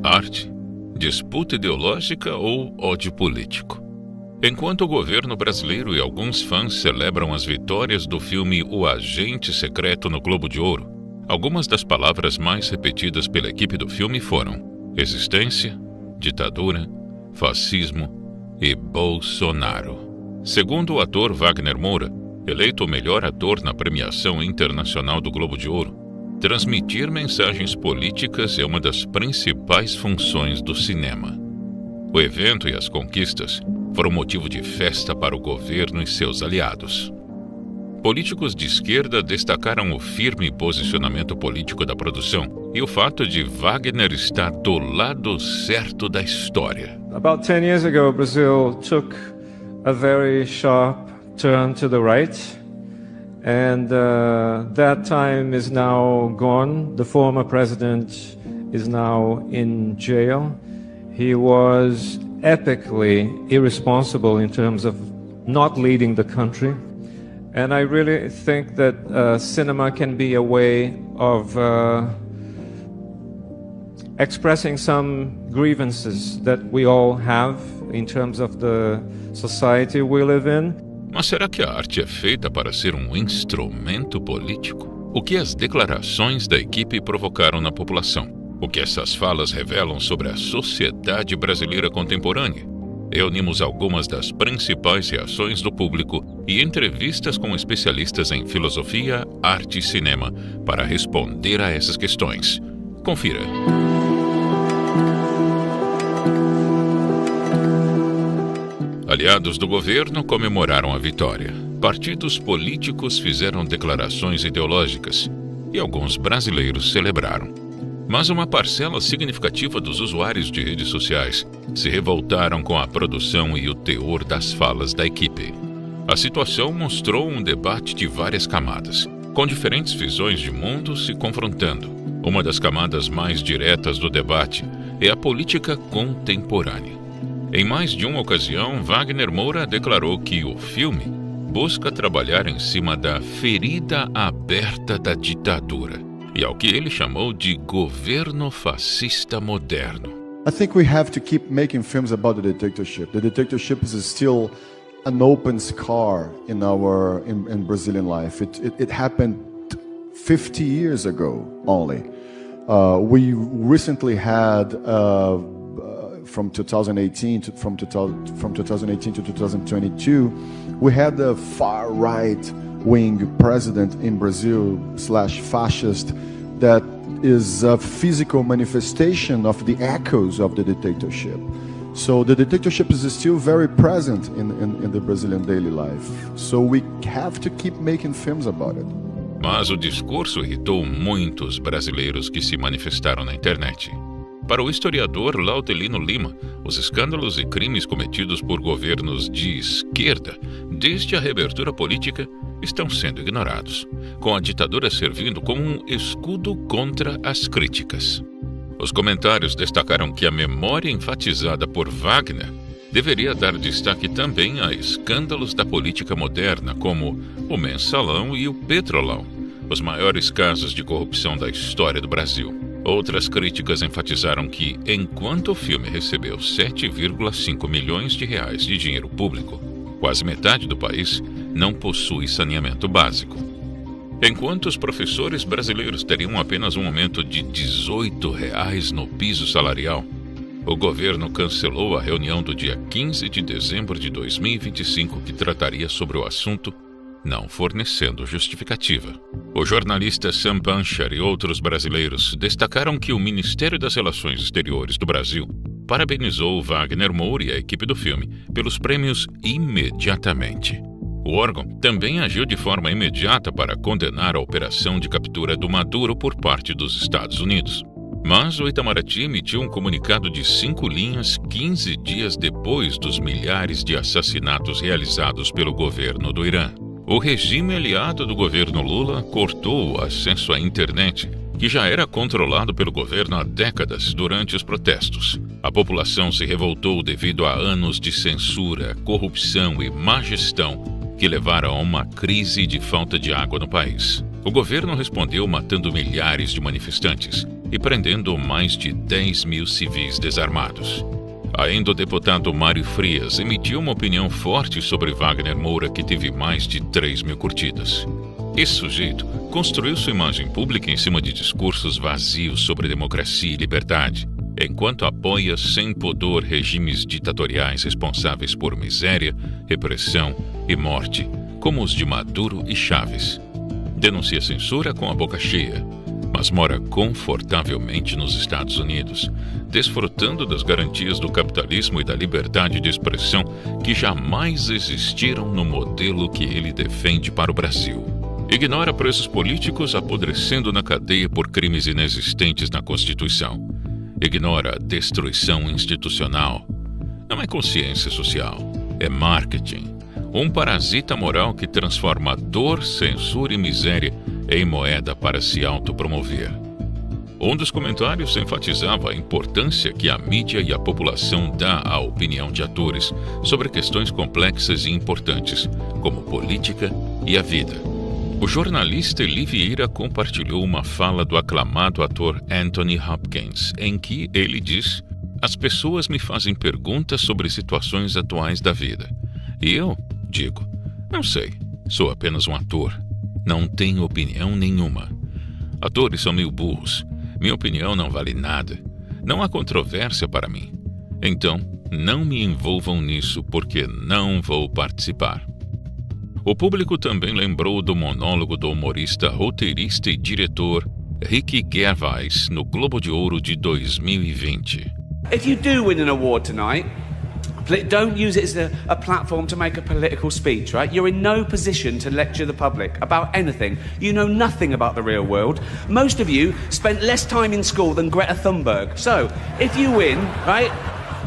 arte, disputa ideológica ou ódio político? Enquanto o governo brasileiro e alguns fãs celebram as vitórias do filme O Agente Secreto no Globo de Ouro, algumas das palavras mais repetidas pela equipe do filme foram resistência, ditadura, fascismo e Bolsonaro. Segundo o ator Wagner Moura, eleito o melhor ator na premiação internacional do Globo de Ouro, transmitir mensagens políticas é uma das principais funções do cinema. O evento e as conquistas foram motivo de festa para o governo e seus aliados. Políticos de esquerda destacaram o firme posicionamento político da produção e o fato de Wagner estar do lado certo da história. About 10 years ago, Brazil took a very sharp turn to the right, and that time is now gone. The former president is now in jail. He was epically irresponsible in terms of not leading the country. And I really think that cinema can be a way of expressing some grievances that we all have in terms of the society we live in. Mas será que a arte é feita para ser um instrumento político? O que as declarações da equipe provocaram na população? O que essas falas revelam sobre a sociedade brasileira contemporânea? Reunimos algumas das principais reações do público e entrevistas com especialistas em filosofia, arte e cinema para responder a essas questões. Confira. Aliados do governo comemoraram a vitória. Partidos políticos fizeram declarações ideológicas e alguns brasileiros celebraram. Mas uma parcela significativa dos usuários de redes sociais se revoltaram com a produção e o teor das falas da equipe. A situação mostrou um debate de várias camadas, com diferentes visões de mundo se confrontando. Uma das camadas mais diretas do debate é a política contemporânea. Em mais de uma ocasião, Wagner Moura declarou que o filme busca trabalhar em cima da ferida aberta da ditadura e ao que ele chamou de governo fascista moderno. I think we have to keep making films about the dictatorship. The dictatorship is still an open scar in Brazilian life. It happened 50 years ago only. We recently had from 2018 to 2022, we had a far right wing president in Brazil /fascist that is a physical manifestation of the echoes of the dictatorship. So the dictatorship is still very present in the Brazilian daily life. So we have to keep making films about it. Mas o discurso irritou muitos brasileiros que se manifestaram na internet. Para o historiador Laudelino Lima, os escândalos e crimes cometidos por governos de esquerda, desde a reabertura política, estão sendo ignorados, com a ditadura servindo como um escudo contra as críticas. Os comentários destacaram que a memória enfatizada por Wagner deveria dar destaque também a escândalos da política moderna, como o Mensalão e o Petrolão, os maiores casos de corrupção da história do Brasil. Outras críticas enfatizaram que, enquanto o filme recebeu 7,5 milhões de reais de dinheiro público, quase metade do país não possui saneamento básico. Enquanto os professores brasileiros teriam apenas um aumento de R$ 18 no piso salarial, o governo cancelou a reunião do dia 15 de dezembro de 2025 que trataria sobre o assunto, não fornecendo justificativa. O jornalista Sam Pancher e outros brasileiros destacaram que o Ministério das Relações Exteriores do Brasil parabenizou Wagner Moura e a equipe do filme pelos prêmios imediatamente. O órgão também agiu de forma imediata para condenar a operação de captura do Maduro por parte dos Estados Unidos. Mas o Itamaraty emitiu um comunicado de 5 linhas 15 dias depois dos milhares de assassinatos realizados pelo governo do Irã. O regime aliado do governo Lula cortou o acesso à internet, que já era controlado pelo governo há décadas durante os protestos. A população se revoltou devido a anos de censura, corrupção e má gestão que levaram a uma crise de falta de água no país. O governo respondeu matando milhares de manifestantes e prendendo mais de 10 mil civis desarmados. Ainda o deputado Mário Frias emitiu uma opinião forte sobre Wagner Moura, que teve mais de 3 mil curtidas. Esse sujeito construiu sua imagem pública em cima de discursos vazios sobre democracia e liberdade, enquanto apoia sem pudor regimes ditatoriais responsáveis por miséria, repressão e morte, como os de Maduro e Chávez. Denuncia censura com a boca cheia, mas mora confortavelmente nos Estados Unidos, desfrutando das garantias do capitalismo e da liberdade de expressão que jamais existiram no modelo que ele defende para o Brasil. Ignora presos políticos apodrecendo na cadeia por crimes inexistentes na Constituição. Ignora a destruição institucional. Não é consciência social, é marketing. Um parasita moral que transforma dor, censura e miséria em moeda para se autopromover. Um dos comentários enfatizava a importância que a mídia e a população dá à opinião de atores sobre questões complexas e importantes, como política e a vida. O jornalista Eli Vieira compartilhou uma fala do aclamado ator Anthony Hopkins, em que ele diz: "As pessoas me fazem perguntas sobre situações atuais da vida. E eu digo, não sei, sou apenas um ator. Não tenho opinião nenhuma. Atores são meio burros. Minha opinião não vale nada. Não há controvérsia para mim. Então, não me envolvam nisso porque não vou participar." O público também lembrou do monólogo do humorista, roteirista e diretor Ricky Gervais no Globo de Ouro de 2020. If you do win an award tonight, don't use it as a platform to make a political speech, right? You're in no position to lecture the public about anything. You know nothing about the real world. Most of you spent less time in school than Greta Thunberg. So, if you win, right,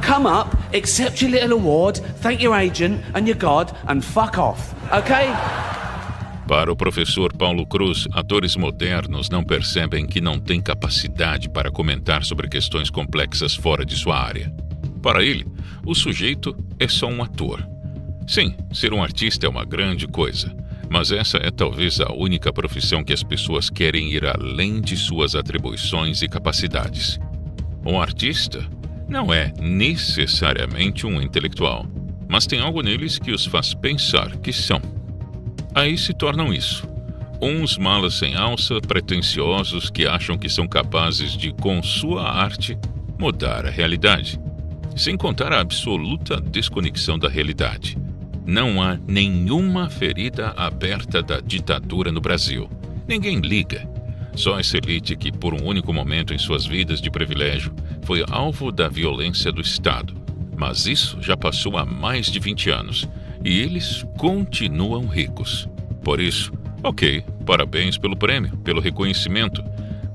come up, accept your little award, thank your agent and your God, and fuck off, okay? Para o professor Paulo Cruz, atores modernos não percebem que não têm capacidade para comentar sobre questões complexas fora de sua área. Para ele, o sujeito é só um ator. Sim, ser um artista é uma grande coisa, mas essa é talvez a única profissão que as pessoas querem ir além de suas atribuições e capacidades. Um artista não é necessariamente um intelectual, mas tem algo neles que os faz pensar que são. Aí se tornam isso: uns malas sem alça, pretensiosos que acham que são capazes de, com sua arte, mudar a realidade. Sem contar a absoluta desconexão da realidade. Não há nenhuma ferida aberta da ditadura no Brasil. Ninguém liga. Só essa elite que, por um único momento em suas vidas de privilégio, foi alvo da violência do Estado. Mas isso já passou há mais de 20 anos. E eles continuam ricos. Por isso, ok, parabéns pelo prêmio, pelo reconhecimento.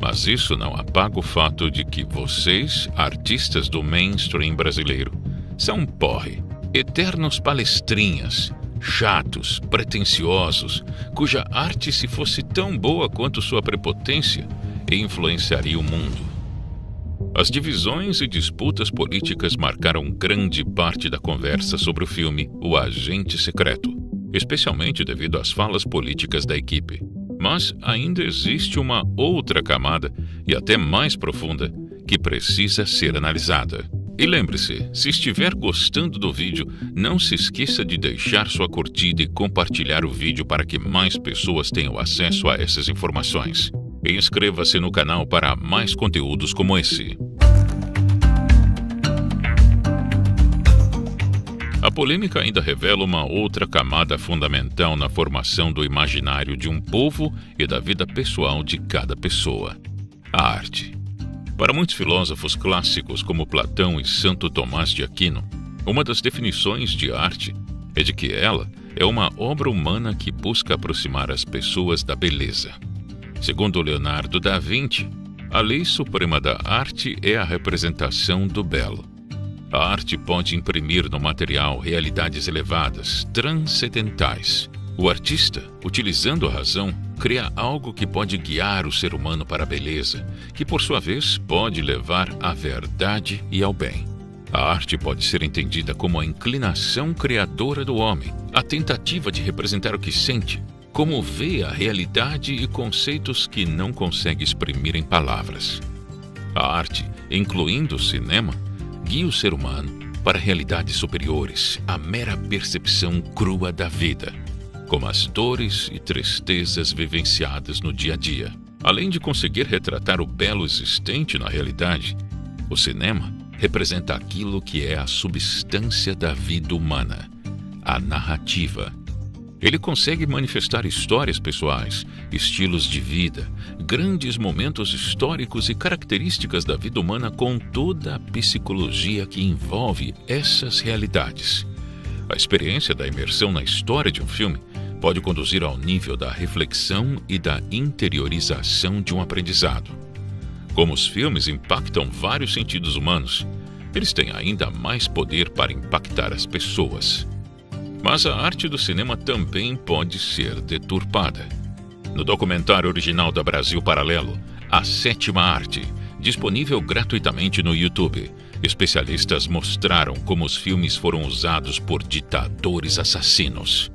Mas isso não apaga o fato de que vocês, artistas do mainstream brasileiro, são porre, eternos palestrinhas, chatos, pretensiosos, cuja arte, se fosse tão boa quanto sua prepotência, influenciaria o mundo. As divisões e disputas políticas marcaram grande parte da conversa sobre o filme O Agente Secreto, especialmente devido às falas políticas da equipe. Mas ainda existe uma outra camada, e até mais profunda, que precisa ser analisada. E lembre-se, se estiver gostando do vídeo, não se esqueça de deixar sua curtida e compartilhar o vídeo para que mais pessoas tenham acesso a essas informações. E inscreva-se no canal para mais conteúdos como esse. A polêmica ainda revela uma outra camada fundamental na formação do imaginário de um povo e da vida pessoal de cada pessoa: a arte. Para muitos filósofos clássicos como Platão e Santo Tomás de Aquino, uma das definições de arte é de que ela é uma obra humana que busca aproximar as pessoas da beleza. Segundo Leonardo da Vinci, a lei suprema da arte é a representação do belo. A arte pode imprimir no material realidades elevadas, transcendentais. O artista, utilizando a razão, cria algo que pode guiar o ser humano para a beleza, que por sua vez pode levar à verdade e ao bem. A arte pode ser entendida como a inclinação criadora do homem, a tentativa de representar o que sente, como vê a realidade e conceitos que não consegue exprimir em palavras. A arte, incluindo o cinema, guia o ser humano para realidades superiores à mera percepção crua da vida, como as dores e tristezas vivenciadas no dia a dia. Além de conseguir retratar o belo existente na realidade, o cinema representa aquilo que é a substância da vida humana, a narrativa. Ele consegue manifestar histórias pessoais, estilos de vida, grandes momentos históricos e características da vida humana com toda a psicologia que envolve essas realidades. A experiência da imersão na história de um filme pode conduzir ao nível da reflexão e da interiorização de um aprendizado. Como os filmes impactam vários sentidos humanos, eles têm ainda mais poder para impactar as pessoas. Mas a arte do cinema também pode ser deturpada. No documentário original da Brasil Paralelo, A Sétima Arte, disponível gratuitamente no YouTube, especialistas mostraram como os filmes foram usados por ditadores assassinos.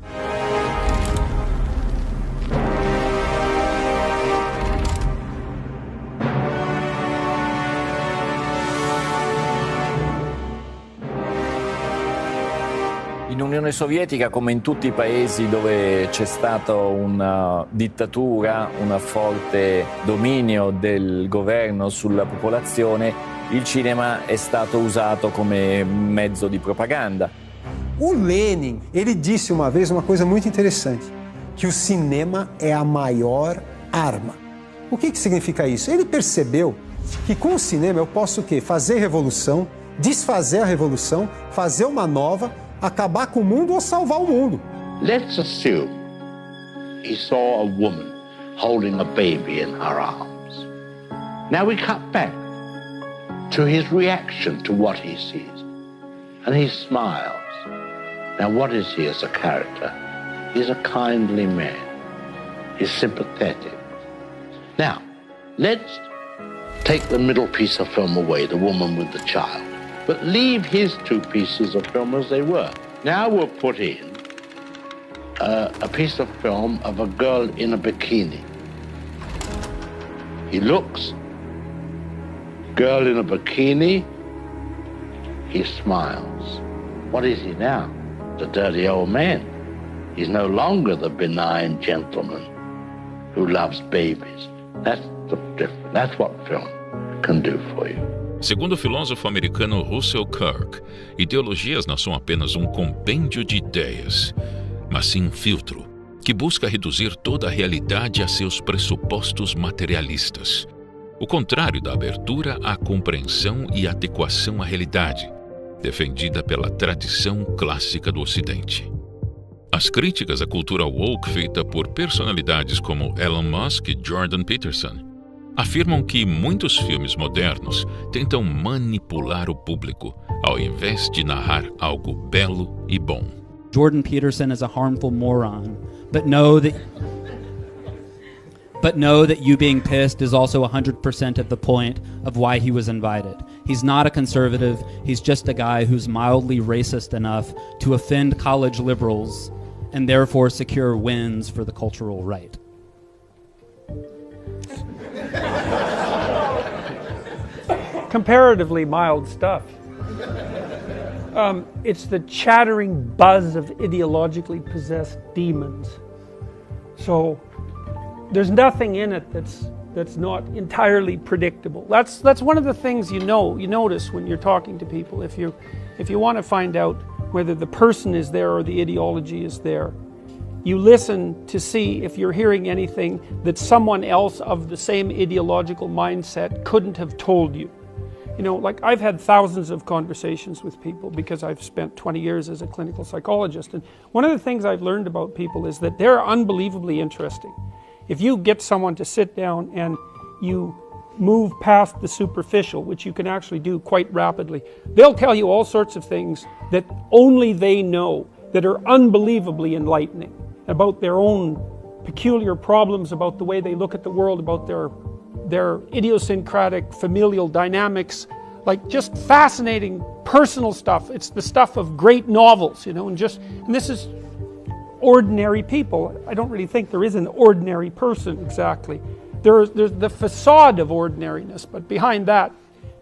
In Unione Sovietica, come in tutti i paesi dove c'è stata una dittatura, un forte dominio del governo sulla popolazione, il cinema è stato usato come mezzo di propaganda. O Lenin, ele disse uma vez uma coisa muito interessante, que o cinema é a maior arma. O que significa isso? Ele percebeu que com o cinema eu posso o quê? Fazer revolução, desfazer a revolução, fazer uma nova, acabar com o mundo ou salvar o mundo. Let's assume he saw a woman holding a baby in her arms. Now we cut back to his reaction to what he sees. And he smiles. Now what is he as a character? He's a kindly man. He's sympathetic. Now, let's take the middle piece of film away, the woman with the child. But leave his two pieces of film as they were. Now we'll put in a piece of film of a girl in a bikini. He looks, girl in a bikini, he smiles. What is he now? The dirty old man. He's no longer the benign gentleman who loves babies. That's the difference. That's what film can do for you. Segundo o filósofo americano Russell Kirk, ideologias não são apenas um compêndio de ideias, mas sim um filtro que busca reduzir toda a realidade a seus pressupostos materialistas. O contrário da abertura à compreensão e adequação à realidade, defendida pela tradição clássica do Ocidente. As críticas à cultura woke feita por personalidades como Elon Musk e Jordan Peterson afirmam que muitos filmes modernos tentam manipular o público ao invés de narrar algo belo e bom. Jordan Peterson is a harmful moron, but know that you being pissed is also 100% of the point of why he was invited. He's not a conservative, he's just a guy who's mildly racist enough to offend college liberals and therefore secure wins for the cultural right. Comparatively mild stuff. It's the chattering buzz of ideologically possessed demons. So there's nothing in it that's not entirely predictable. That's one of the things you notice when you're talking to people. If you want to find out whether the person is there or the ideology is there, you listen to see if you're hearing anything that someone else of the same ideological mindset couldn't have told you. You know, like I've had thousands of conversations with people because I've spent 20 years as a clinical psychologist. And one of the things I've learned about people is that they're unbelievably interesting. If you get someone to sit down and you move past the superficial, which you can actually do quite rapidly, they'll tell you all sorts of things that only they know, that are unbelievably enlightening about their own peculiar problems, about the way they look at the world, about their idiosyncratic familial dynamics, like just fascinating personal stuff. It's the stuff of great novels, you know, and this is ordinary people. I don't really think there is an ordinary person exactly. there's the facade of ordinariness, but behind that,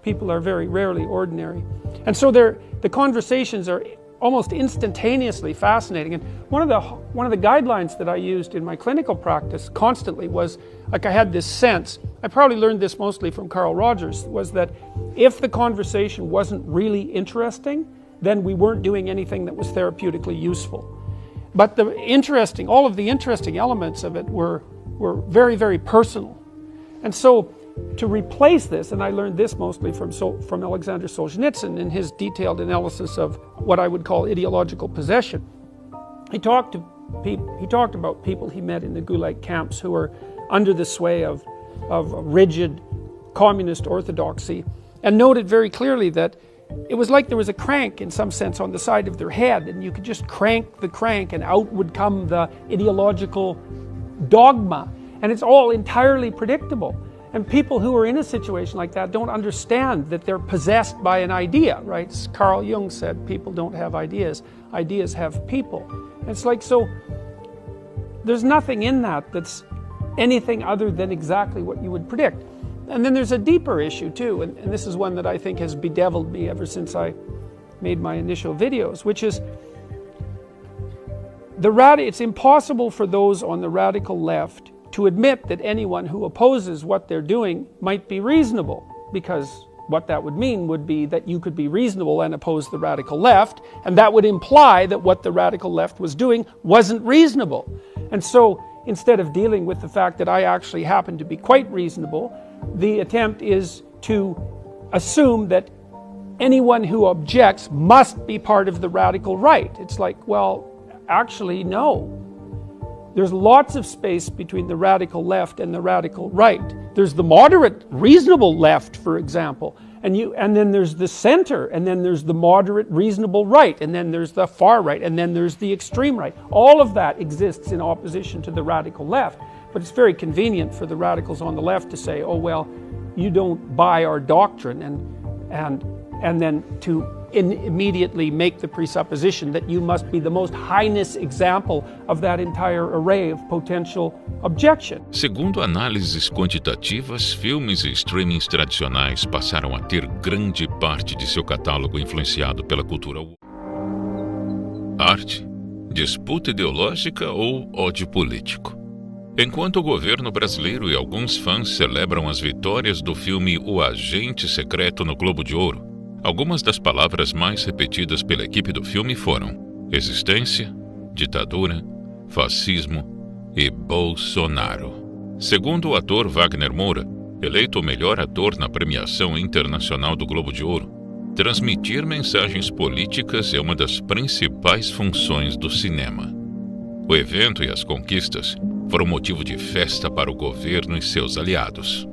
people are very rarely ordinary. And so the conversations are almost instantaneously fascinating. And one of the guidelines that I used in my clinical practice constantly was, like, I had this sense, I probably learned this mostly from Carl Rogers, was that if the conversation wasn't really interesting, then we weren't doing anything that was therapeutically useful. But all of the interesting elements of it were very, very personal. And so to replace this, and I learned this mostly from Alexander Solzhenitsyn in his detailed analysis of what I would call ideological possession. He talked about people he met in the Gulag camps who were under the sway of rigid communist orthodoxy, and noted very clearly that it was like there was a crank in some sense on the side of their head, and you could just crank the crank and out would come the ideological dogma, and it's all entirely predictable. And people who are in a situation like that don't understand that they're possessed by an idea, right? Carl Jung said, people don't have ideas, ideas have people. And it's like, so there's nothing in that that's anything other than exactly what you would predict. And then there's a deeper issue too, and this is one that I think has bedeviled me ever since I made my initial videos, which is it's impossible for those on the radical left to admit that anyone who opposes what they're doing might be reasonable, because what that would mean would be that you could be reasonable and oppose the radical left, and that would imply that what the radical left was doing wasn't reasonable. And so instead of dealing with the fact that I actually happen to be quite reasonable, the attempt is to assume that anyone who objects must be part of the radical right. It's like, well, actually, no. There's lots of space between the radical left and the radical right. There's the moderate, reasonable left, for example, and then there's the center, and then there's the moderate, reasonable right, and then there's the far right, and then there's the extreme right. All of that exists in opposition to the radical left, but it's very convenient for the radicals on the left to say, oh, well, you don't buy our doctrine, and then to immediately make the presupposition that you must be the most heinous example of that entire array of potential objection. Segundo análises quantitativas, filmes e streamings tradicionais passaram a ter grande parte de seu catálogo influenciado pela cultura arte, disputa ideológica ou ódio político. Enquanto o governo brasileiro e alguns fãs celebram as vitórias do filme O Agente Secreto no Globo de Ouro, algumas das palavras mais repetidas pela equipe do filme foram existência, ditadura, fascismo e Bolsonaro. Segundo o ator Wagner Moura, eleito o melhor ator na premiação internacional do Globo de Ouro, transmitir mensagens políticas é uma das principais funções do cinema. O evento e as conquistas foram motivo de festa para o governo e seus aliados.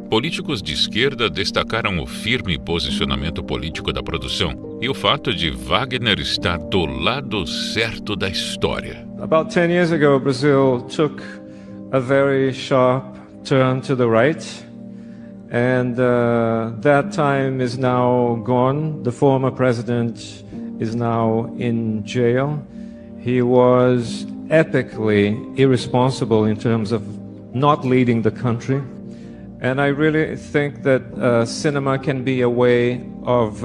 Políticos de esquerda destacaram o firme posicionamento político da produção e o fato de Wagner estar do lado certo da história. About 10 years ago, Brazil took a very sharp turn to the right, and that time is now gone. The former president is now in jail. He was epically irresponsible in terms of not leading the country. And I really think that cinema can be a way of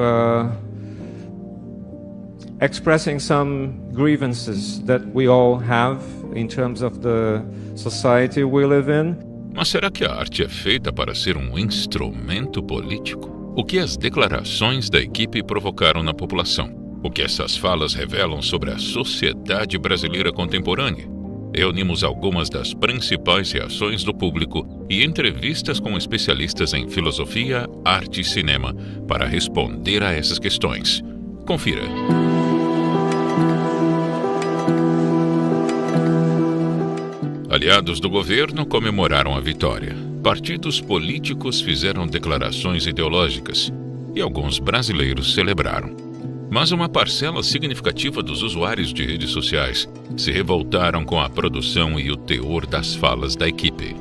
expressing some grievances that we all have in terms of the society we live in. Mas será que a arte é feita para ser um instrumento político? O que as declarações da equipe provocaram na população? O que essas falas revelam sobre a sociedade brasileira contemporânea? Reunimos algumas das principais reações do público e entrevistas com especialistas em filosofia, arte e cinema para responder a essas questões. Confira. Aliados do governo comemoraram a vitória. Partidos políticos fizeram declarações ideológicas e alguns brasileiros celebraram. Mas uma parcela significativa dos usuários de redes sociais se revoltaram com a produção e o teor das falas da equipe.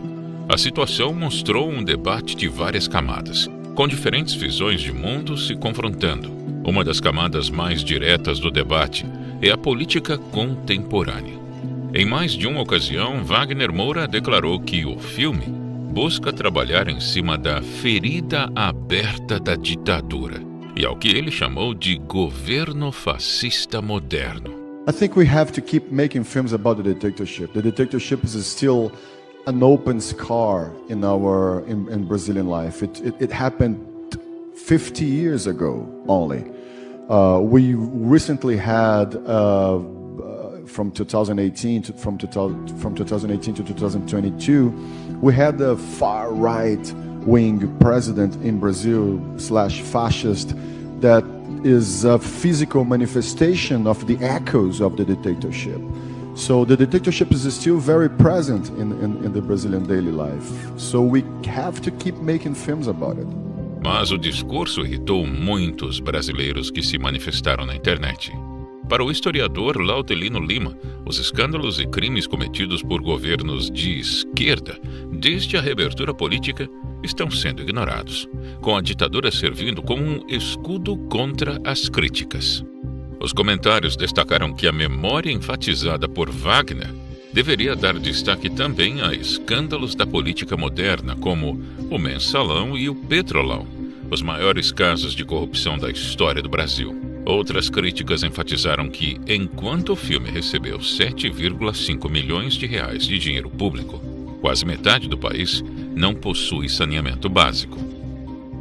A situação mostrou um debate de várias camadas, com diferentes visões de mundo se confrontando. Uma das camadas mais diretas do debate é a política contemporânea. Em mais de uma ocasião, Wagner Moura declarou que o filme busca trabalhar em cima da ferida aberta da ditadura e ao que ele chamou de governo fascista moderno. I think we have to keep making films about the dictatorship. The dictatorship is still an open scar in Brazilian life. It happened 50 years ago only. We recently had from 2018 to 2022, we had a far right wing president in Brazil /fascist that is a physical manifestation of the echoes of the dictatorship. So the dictatorship is still very present in the Brazilian daily life. So we have to keep making films about it. Mas o discurso irritou muitos brasileiros que se manifestaram na internet. Para o historiador Laudelino Lima, os escândalos e crimes cometidos por governos de esquerda, desde a reabertura política, estão sendo ignorados, com a ditadura servindo como um escudo contra as críticas. Os comentários destacaram que a memória enfatizada por Wagner deveria dar destaque também a escândalos da política moderna, como o Mensalão e o Petrolão, os maiores casos de corrupção da história do Brasil. Outras críticas enfatizaram que, enquanto o filme recebeu 7,5 milhões de reais de dinheiro público, quase metade do país não possui saneamento básico.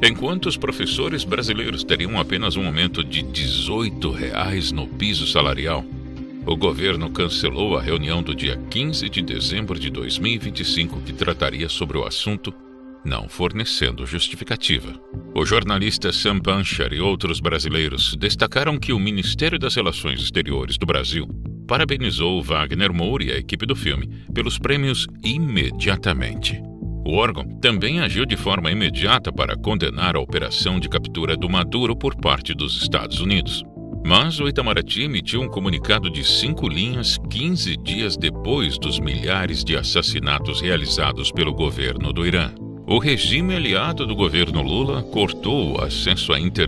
Enquanto os professores brasileiros teriam apenas um aumento de R$ 18 no piso salarial, o governo cancelou a reunião do dia 15 de dezembro de 2025 que trataria sobre o assunto, não fornecendo justificativa. O jornalista Sam Pancher e outros brasileiros destacaram que o Ministério das Relações Exteriores do Brasil parabenizou Wagner Moura e a equipe do filme pelos prêmios imediatamente. O órgão também agiu de forma imediata para condenar a operação de captura do Maduro por parte dos Estados Unidos. Mas o Itamaraty emitiu um comunicado de 5 linhas 15 dias depois dos milhares de assassinatos realizados pelo governo do Irã. O regime aliado do governo Lula cortou o acesso à internet